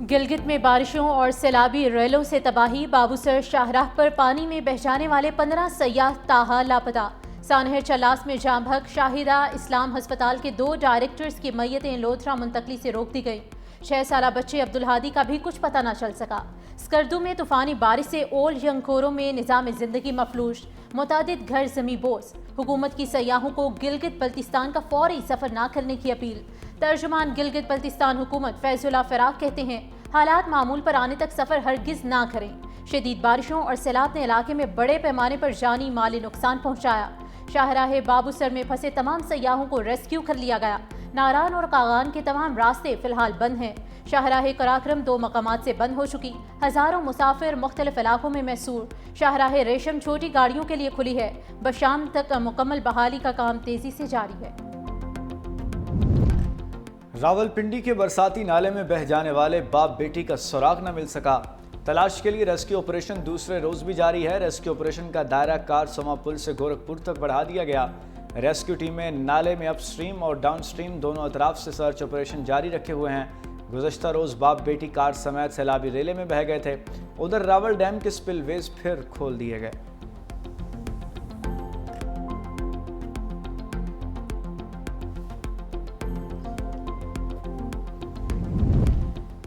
گلگت میں بارشوں اور سیلابی ریلوں سے تباہی، بابوسر شاہراہ پر پانی میں بہہ جانے والے 15 سیاح تاحال لاپتہ۔ سانحر چلاس میں جام بحق، شاہدہ اسلام ہسپتال کے 2 ڈائریکٹرز کی میتیں لودھرا منتقلی سے روک دی گئیں۔ 6 سالہ بچے عبدالہادی کا بھی کچھ پتہ نہ چل سکا۔ سکردو میں طوفانی بارش سے اولڈ ینگکورو میں نظام زندگی مفلوج، متعدد گھر زمیں بوس۔ حکومت کی سیاحوں کو گلگت بلتستان کا فوری سفر نہ کرنے کی اپیل۔ ترجمان گلگت بلتستان حکومت فیض اللہ فراق کہتے ہیں حالات معمول پر آنے تک سفر ہرگز نہ کریں۔ شدید بارشوں اور سیلاب نے علاقے میں بڑے پیمانے پر جانی مالی نقصان پہنچایا۔ شاہراہ بابوسر میں پھنسے تمام سیاحوں کو ریسکیو کر لیا گیا۔ ناران اور قاغان کے تمام راستے فی الحال بند ہیں۔ شاہراہ قراقرم 2 مقامات سے بند ہو چکی، ہزاروں مسافر مختلف علاقوں میں محصور۔ شاہراہ ریشم چھوٹی گاڑیوں کے لیے کھلی ہے، بشام تک مکمل بحالی کا کام تیزی سے جاری ہے۔ راولپنڈی کے برساتی نالے میں بہہ جانے والے باپ بیٹی کا سراغ نہ مل سکا۔ تلاش کے لیے ریسکیو آپریشن دوسرے روز بھی جاری ہے۔ ریسکیو آپریشن کا دائرہ کارسما پل سے گورکھپور تک بڑھا دیا گیا۔ ریسکیو ٹیمیں نالے میں اپ سٹریم اور ڈاؤن سٹریم دونوں اطراف سے سرچ آپریشن جاری رکھے ہوئے ہیں۔ گزشتہ روز باپ بیٹی کار سمیت سیلابی ریلے میں بہہ گئے تھے۔ ادھر راول ڈیم کے سپل ویز پھر کھول دیے گئے۔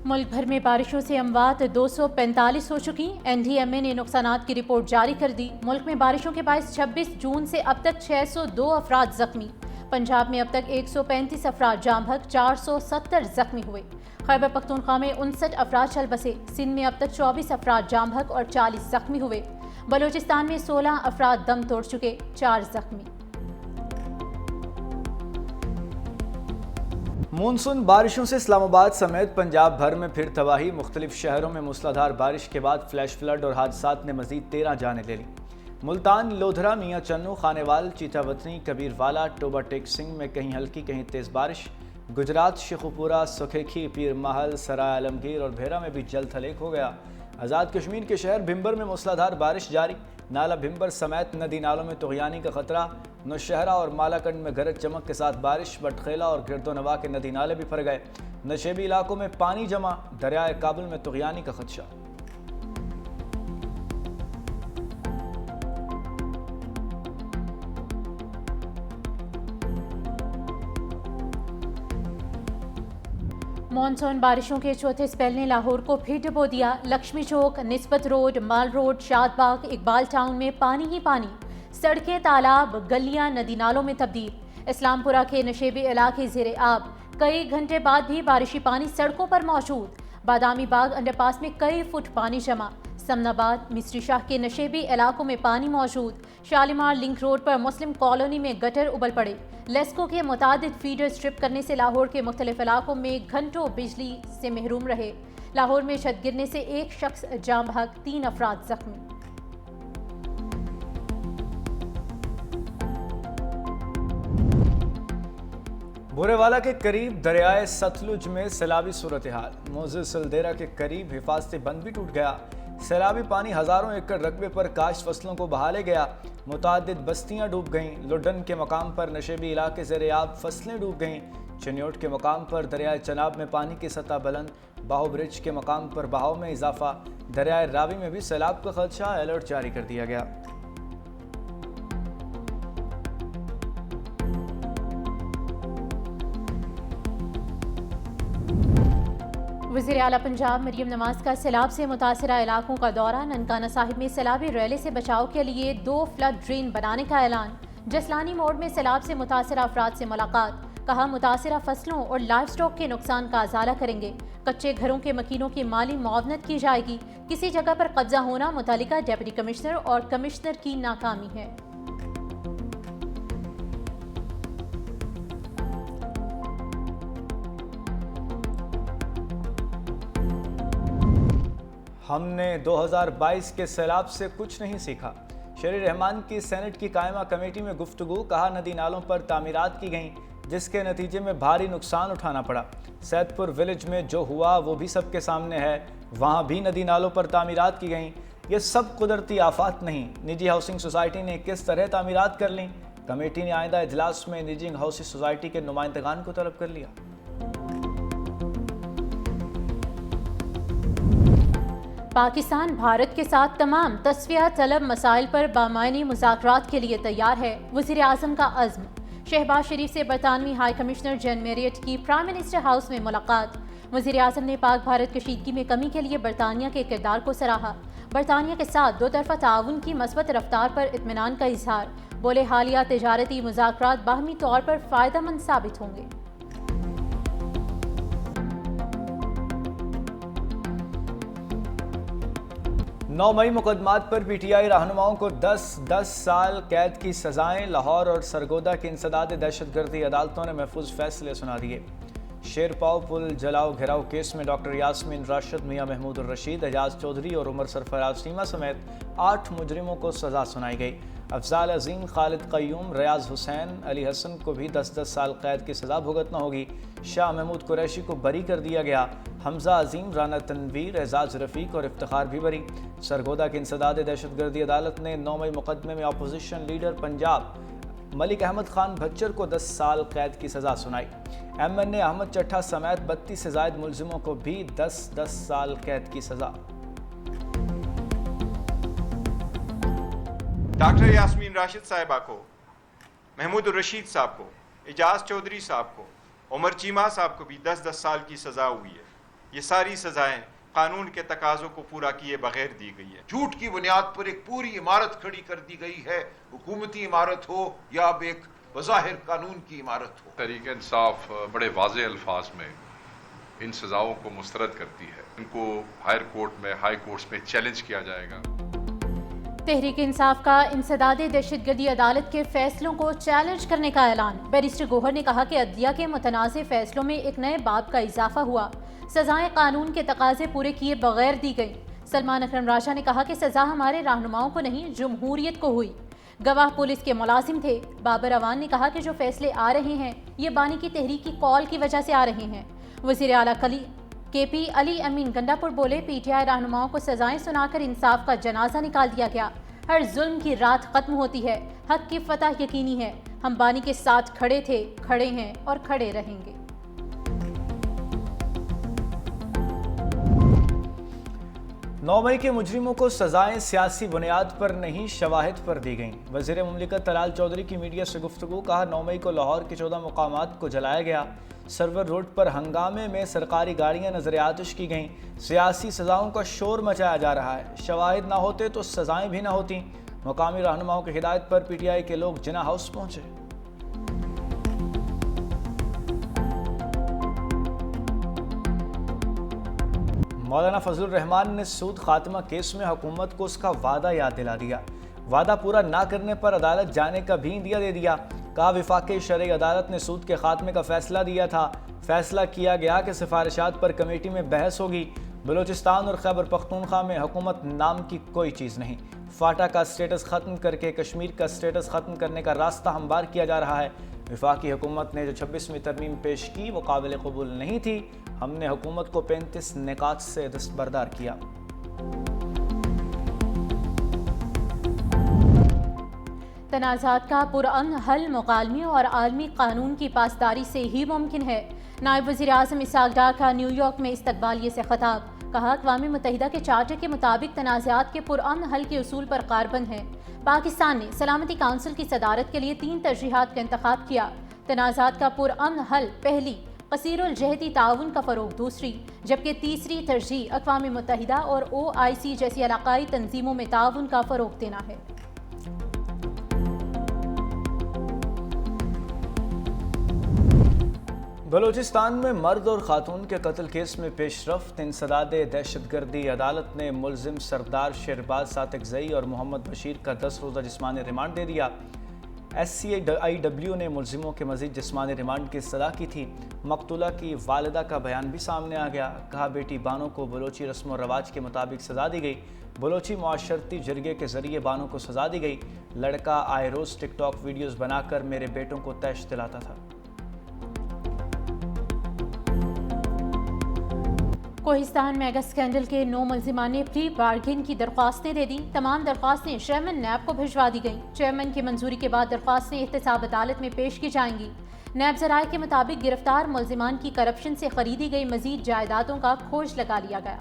ملک بھر میں بارشوں سے اموات 245 ہو چکی۔ این ڈی ایم اے نے نقصانات کی رپورٹ جاری کر دی۔ ملک میں بارشوں کے باعث 26 جون سے اب تک 602 افراد زخمی۔ پنجاب میں اب تک 135 افراد جام بحق، 470 زخمی ہوئے۔ خیبر پختونخوا میں 59 افراد چل بسے۔ سندھ میں اب تک 24 افراد جام بحق اور 40 زخمی ہوئے۔ بلوچستان میں 16 افراد دم توڑ چکے، 4 زخمی۔ مونسون بارشوں سے اسلام آباد سمیت پنجاب بھر میں پھر تباہی۔ مختلف شہروں میں موسلادھار بارش کے بعد فلیش فلڈ اور حادثات نے مزید 13 جانیں لے لیں۔ ملتان، لودھرا، میاں چنو، خانیوال، چیتا وطنی، کبیر والا، ٹوبا ٹیک سنگھ میں کہیں ہلکی کہیں تیز بارش۔ گجرات، شیخوپورہ، سکھیکھی، پیر محل، سرائے عالمگیر اور بھیرا میں بھی جل تھلیک ہو گیا۔ آزاد کشمیر کے شہر بھمبر میں موسلادھار بارش جاری۔ نالا بھمبر سمیت ندی نالوں میں طغیانی کا خطرہ۔ نوشہرہ اور مالاکنڈ میں گرج چمک کے ساتھ بارش۔ بٹخیلا اور گردونوا کے ندی نالے بھی بھر گئے۔ نشیبی علاقوں میں پانی جمع۔ دریائے کابل میں طغیانی کا خدشہ۔ مانسون بارشوں کے چوتھے سپیل نے لاہور کو پھر ڈبو دیا۔ لکشمی چوک، نسبت روڈ، مال روڈ، شاد باغ، اقبال ٹاؤن میں پانی ہی پانی۔ سڑکیں، تالاب، گلیاں ندی نالوں میں تبدیل۔ اسلام پورہ کے نشیبی علاقے زیر آب۔ کئی گھنٹے بعد بھی بارشی پانی سڑکوں پر موجود۔ بادامی باغ انڈر پاس میں کئی فٹ پانی جمع۔ سمن آباد، مصری شاہ کے نشیبی علاقوں میں پانی موجود۔ شالیمار لنک روڈ پر مسلم کالونی میں گٹر ابل پڑے۔ لیسکو کے متعدد فیڈر سٹرپ کرنے سے لاہور کے مختلف علاقوں میں گھنٹوں بجلی سے محروم رہے۔ لاہور میں چھت گرنے سے 1 شخص جام بحق، 3 افراد زخمی۔ بورے والا کے قریب دریائے ستلج میں سیلابی صورتحال۔ موزے سلدیرا کے قریب حفاظتی بند بھی ٹوٹ گیا۔ سیلابی پانی ہزاروں ایکڑ رقبے پر کاشت فصلوں کو بہا لے گیا۔ متعدد بستیاں ڈوب گئیں۔ لڈن کے مقام پر نشیبی علاقے زیر آب، فصلیں ڈوب گئیں۔ چنیوٹ کے مقام پر دریائے چناب میں پانی کی سطح بلند۔ باہو برج کے مقام پر بہاؤ میں اضافہ۔ دریائے راوی میں بھی سیلاب کا خدشہ، الرٹ جاری کر دیا گیا۔ وزیر اعلیٰ پنجاب مریم نواز کا سیلاب سے متاثرہ علاقوں کا دورہ۔ ننکانہ صاحب میں سیلابی ریلے سے بچاؤ کے لیے 2 فلڈ ڈرین بنانے کا اعلان۔ جسلانی موڑ میں سیلاب سے متاثرہ افراد سے ملاقات۔ کہا متاثرہ فصلوں اور لائف سٹاک کے نقصان کا ازالہ کریں گے۔ کچے گھروں کے مکینوں کی مالی معاونت کی جائے گی۔ کسی جگہ پر قبضہ ہونا متعلقہ ڈپٹی کمشنر اور کمشنر کی ناکامی ہے۔ ہم نے 2022 کے سیلاب سے کچھ نہیں سیکھا۔ شیر رحمان کی سینٹ کی قائمہ کمیٹی میں گفتگو۔ کہا ندی نالوں پر تعمیرات کی گئیں جس کے نتیجے میں بھاری نقصان اٹھانا پڑا۔ سید پور ولیج میں جو ہوا وہ بھی سب کے سامنے ہے۔ وہاں بھی ندی نالوں پر تعمیرات کی گئیں۔ یہ سب قدرتی آفات نہیں۔ نجی ہاؤسنگ سوسائٹی نے کس طرح تعمیرات کر لیں؟ کمیٹی نے آئندہ اجلاس میں نجی ہاؤسنگ سوسائٹی کے نمائندگان کو طلب کر لیا۔ पाकिस्तान भारत के साथ तमाम तस्फिया तलब मसाइल पर बामायनी मुज़ाकरात के लिए तैयार है, वज़ीर आज़म का अज़्म। शहबाज शरीफ से बरतानवी हाई कमिश्नर जैन मेरियट की प्राइम मिनिस्टर हाउस में मुलाकात। वज़ीर आज़म ने पाक भारत कशीदगी में कमी के लिए बरतानिया के किरदार को सराहा। बरतानिया के साथ दो तरफ़ा ताउन की मस्बत रफ्तार पर इत्मीनान का इजहार। बोले हालिया तिजारती मुज़ाकरात बाहमी तौर पर फ़ायदेमंद साबित होंगे। 9 मई मुकदमात पर पीटीआई रहनुमाओं को 10 साल कैद की सजाएं। लाहौर और सरगोदा की इंसदाद दहशतगर्दी अदालतों ने महफूज फैसले सुना दिए। शेरपाव पुल जलाओ घिराव केस में डॉक्टर यास्मीन राशिद, मियां महमूद रशीद, एजाज चौधरी और उमर सरफराज टीमा समेत 8 मुजरिमों को सजा सुनाई गई। अफजाल अजीम, खालिद कयूम, रियाज हुसैन, अली हसन को भी 10 साल कैद की सजा भुगतना होगी। शाह महमूद कुरैशी को बरी कर दिया गया। हमजा अजीम, राना तनवीर, एजाज रफ़ीक और इफ्तिखार भी बरी। सरगोदा की इंसदाद दहशतगर्दी अदालत ने 9 मई मुकदमे में अपोजिशन लीडर पंजाब मलिक अहमद खान भच्चर को 10 साल कैद की सजा सुनाई। MNA अहमद चट्ठा समेत 32 से ज़ायद मुलजिमों को भी 10 साल कैद की सजा। डॉक्टर यास्मीन राशिद साहिबा को, महमूद रशीद साहब को, एजाज चौधरी साहब को, उमर चीमा साहब को भी 10 साल की सज़ा हुई है। ये सारी सज़ाएं कानून के तकाज़ों को पूरा किए बगैर दी गई है। झूठ की बुनियाद पर एक पूरी इमारत खड़ी कर दी गई है, हुकूमती इमारत हो या अब एक बज़ाहिर कानून की इमारत हो। तहरीक इंसाफ बड़े वाज़े अल्फाज में इन सज़ाओं को मुस्तरद करती है। इनको हायर कोर्ट में, हाई कोर्ट्स में चैलेंज किया जाएगा। तहरीक इंसाफ का इंसदाद दहशतगर्दी अदालत के फैसलों को चैलेंज करने का ऐलान। बैरिस्टर गोहर ने कहा कि अदलिया के मुतनाज़ फैसलों में एक नए बाब का इजाफा हुआ। सजाएं कानून के तकाजे पूरे किए बगैर दी गई। सलमान अकरम राजा ने कहा कि सजा हमारे रहनुमाओं को नहीं, जमहूरियत को हुई। गवाह पुलिस के मुलाजिम थे। बाबर अवान ने कहा कि जो फैसले आ रहे हैं ये बानी की तहरीकी कॉल की वजह से आ रहे हैं। वज़ीर आला KP अली अमीन गंडापुर बोले, PTI रहनुमाओं को सजाएं सुनाकर इंसाफ का जनाजा निकाल दिया गया। हर जुल्म की रात खत्म होती है, हक की फतह यकीनी है। हम बानी के साथ खड़े थे, खड़े हैं और खड़े रहेंगे। नौ मई के मुजरिमों को सजाएं सियासी बुनियाद पर नहीं, शवाहिद पर दी गईं। वज़ीर मुमलिकत तलाल चौधरी की मीडिया से गुफ्तगू। कहा, 9 मई को लाहौर के 14 मुकामात को जलाया गया। सरवर रोड पर हंगामे में सरकारी गाड़ियां नजर आतिश की गईं। सियासी सजाओं का शोर मचाया जा रहा है। शवाहिद ना होते तो सजाएं भी ना होती। मुकामी रहनुमाओं की हिदायत पर PTI के लोग जिना हाउस पहुंचे। मौलाना फजलुर रहमान ने सूद खात्मा केस में हुकूमत को उसका वादा याद दिला दिया। वादा पूरा ना करने पर अदालत जाने का भी इंदिया दे दिया। कहा, वफाकी शरई अदालत ने सूद के खात्मे का फैसला दिया था। फैसला किया गया कि सिफारिशात पर कमेटी में बहस होगी। बलूचिस्तान और खैबर पख्तूनख्वा में हुकूमत नाम की कोई चीज़ नहीं। फाटा का स्टेटस ख़त्म करके कश्मीर का स्टेटस ख़त्म करने का रास्ता हमवार किया जा रहा है। वफाकी हुकूमत ने जो 26वीं तरमीम पेश की वो काबिल कबूल नहीं थी। हमने हुकूमत को 35 निकात से दस्तबरदार किया। तनाज़ात का पुरअमन हल मुकालमे और आलमी कानून की पासदारी से ही मुमकिन है। नायब वज़ीर आज़म इसहाक़ डार का न्यूयॉर्क में इस्तकबालिये से खिताब। कहा, अक़वाम मुत्तहिदा के चार्टर के मुताबिक तनाज़ात के पुरअमन हल के उसूल पर कारबंद है। पाकिस्तान ने सलामती काउंसिल की सदारत के लिए 3 तरजीहात का इंतखाब किया। तनाज़ात का पुरअमन हल पहली, कसीरुल जहती ताउन का फ़रोग़ दूसरी, जबकि तीसरी तरजीह अक़वाम मुत्तहिदा और OIC जैसी इलाक़ाई तंजीमों में ताउन का फ़रोग़ देना है। बलूचिस्तान में मर्द और खातून के कत्ल केस में पेशरफ्त। इंसदाद दहशतगर्दी अदालत ने मुलजिम सरदार शेरबाज सातिकज़ई और मोहम्मद बशीर का 10 रोज़ा जिस्मानी रिमांड दे दिया। SCIW ने मुलजिमों के मज़ीद जिस्मानी रिमांड की सलाह की थी। मकतूला की वालिदा का बयान भी सामने आ गया। कहा, बेटी बानो को बलोची रस्म और रवाज के मुताबिक सज़ा दी गई। बलोची मुआशरती जरगे के ज़रिए बानो को सज़ा दी गई। लड़का आए रोज़ टिकटॉक वीडियोज़ बनाकर मेरे बेटों को तैश दिलाता था। कोहिस्तान मेगा स्कैंडल के 9 मुलजिमान ने प्री बार्गेन की दरख्वास्तें दे दी। तमाम दरख्वास्तें चेयरमैन नैब को भिजवा दी गईं। चेयरमैन की मंजूरी के बाद दरख्वास्तें एहतसाब अदालत में पेश की जाएंगी। नैब ज़राए के मुताबिक गिरफ्तार मुलजिमान की करप्शन से खरीदी गई मजीद जायदादों का खोज लगा लिया गया।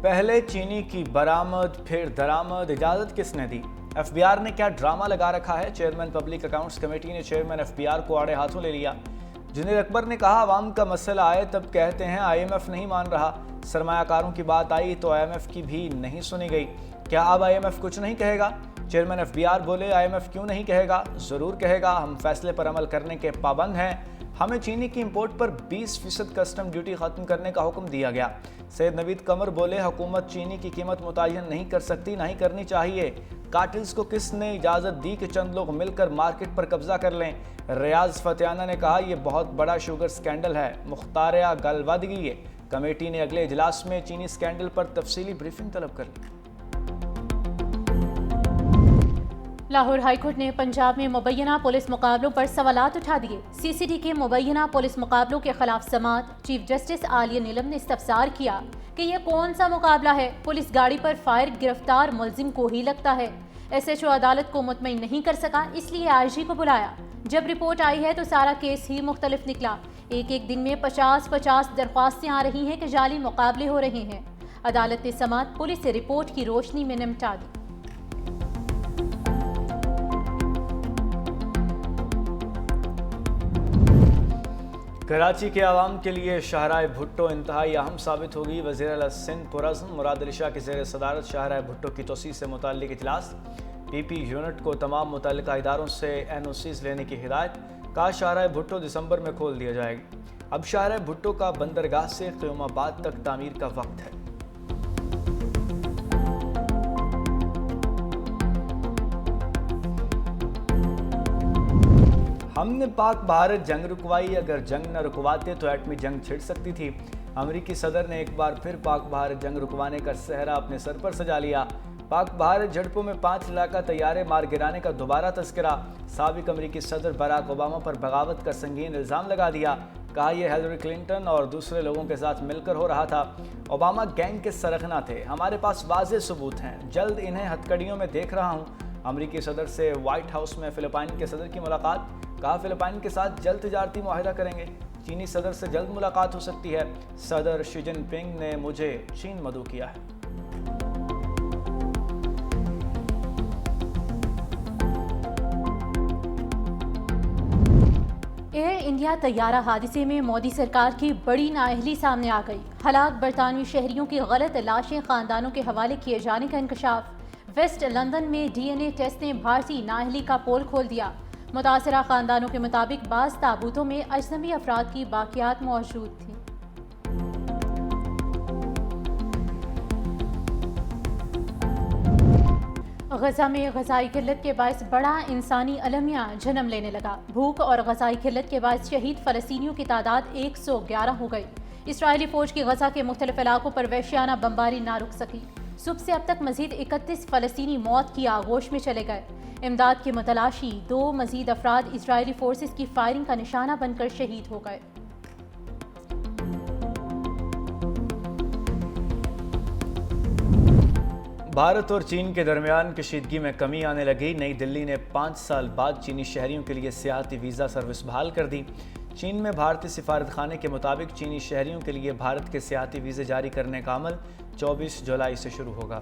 पहले चीनी की बरामद फिर दरामद, इजाजत किसने दी? एफबीआर ने क्या ड्रामा लगा रखा है? चेयरमैन पब्लिक अकाउंट्स कमेटी ने चेयरमैन एफबीआर को आड़े हाथों ले लिया। जुनेर अकबर ने कहा, आवाम का मसला आए तब कहते हैं आईएमएफ नहीं मान रहा। सरमायाकारों की बात आई तो आईएमएफ की भी नहीं सुनी गई। क्या अब आईएमएफ कुछ नहीं कहेगा? चेयरमैन एफबीआर बोले, आईएमएफ क्यों नहीं कहेगा? जरूर कहेगा, हम फैसले पर अमल करने के पाबंद हैं। हमें चीनी की इंपोर्ट पर 20% कस्टम ड्यूटी खत्म करने का हुक्म दिया गया। सैयद नवीद कमर बोले, हुकूमत चीनी की कीमत मुतय्यन नहीं कर सकती, नहीं करनी चाहिए। कार्टेल्स को किसने इजाज़त दी कि चंद लोग मिलकर मार्केट पर कब्जा कर लें? रियाज फतेहाना ने कहा, यह बहुत बड़ा शुगर स्कैंडल है, मुख्तारिया गलवदगी है। कमेटी ने अगले इजलास में चीनी स्कैंडल पर तफसीली ब्रीफिंग तलब कर ली। लाहौर हाईकोर्ट ने पंजाब में मुबैना पुलिस मुकाबलों पर सवालात उठा दिए। सीसीडी के मुबैना पुलिस मुकाबलों के खिलाफ समात चीफ जस्टिस आलिया नीलम ने इस्तफसार किया कि यह कौन सा मुकाबला है? पुलिस गाड़ी पर फायर गिरफ्तार मुलजिम को ही लगता है। एसएचओ अदालत को मुतमईन नहीं कर सका, इसलिए आईजी को बुलाया। जब रिपोर्ट आई है तो सारा केस ही मुख्तलिफ निकला। एक दिन में 50-50 दरख्वास्तें आ रही हैं कि जाली मुकाबले हो रहे हैं। अदालत ने समात पुलिस से रिपोर्ट की रोशनी में निपटा दी। कराची के आवाम के लिए शाहराह भुट्टो इंतहाई अहम साबित होगी। वज़ीर आला सिंध पुरअज़्म मुराद अली शाह की ज़ेर सदारत शाहराह भुट्टो की तोसी से मुताल्लिक़ इजलास। पीपी यूनिट को तमाम मुतल्लिक़ा इदारों से एनओसीज़ लेने की हिदायत। कहा, शाहराह भुट्टो दिसंबर में खोल दिया जाएगी। अब शाहराह भुट्टो का बंदरगाह से क़यामाबाद तक तामीर का वक्त है। हमने पाक भारत जंग रुकवाई, अगर जंग न रुकवाते तो एटमी जंग छिड़ सकती थी। अमेरिकी सदर ने एक बार फिर पाक भारत जंग रुकवाने का सहरा अपने सर पर सजा लिया। पाक भारत झड़पों में 5 इलाका तैयारे मार गिराने का दोबारा तस्करा। साबिक अमेरिकी सदर बराक ओबामा पर बगावत का संगीन इल्ज़ाम लगा दिया। कहा, यह हिलरी क्लिंटन और दूसरे लोगों के साथ मिलकर हो रहा था। ओबामा गैंग के सरगना थे। हमारे पास वाज़ेह सबूत हैं, जल्द इन्हें हथकड़ियों में देख रहा हूँ। अमेरिकी सदर से व्हाइट हाउस में फ़िलिपाइन के सदर की मुलाकात। कहा, फ़िलिपाइन के साथ जल्द तिजारती मुआहिदा करेंगे। चीनी सदर से जल्द मुलाकात हो सकती है। सदर शी जिनपिंग ने मुझे चीन मदऊ किया है। एयर इंडिया तैयारा हादसे में मोदी सरकार की बड़ी नाअहली सामने आ गई। हलाक बरतानवी शहरियों की गलत लाशें खानदानों के हवाले किए जाने का इंकशाफ। वेस्ट लंदन में डीएनए टेस्ट ने भारतीय नाअहली का पोल खोल दिया। मुतासरा खानदानों के मुताबिक बाज़ ताबूतों में अजनबी अफराद की बाकियात मौजूद थी। गजा में गजाई किल्लत के बायस बड़ा इंसानी अलमिया जन्म लेने लगा। भूख और गजाई किल्लत के बायस शहीद फ़लस्तीनियों की तादाद 111 हो गई। इसराइली फ़ौज की गजा के मुख्तलिफ इलाकों पर वहशियाना बमबारी ना रुक सकी। सुबह से अब तक मजीद 31 फ़लस्तीनी मौत की आगोश में चले गए। इमदाद की मतलाशी 2 मजीद अफराद इसराइली फोर्सेस की फायरिंग का निशाना बनकर शहीद हो गए। भारत और चीन के दरमियान कशीदगी में कमी आने लगी। नई दिल्ली ने 5 साल बाद चीनी शहरियों के लिए सियाहती वीज़ा सर्विस बहाल कर दी। चीन में भारतीय सिफारत खाने के मुताबिक चीनी शहरियों के लिए भारत के सियाहती वीज़े जारी करने का अमल 24 जुलाई से शुरू होगा।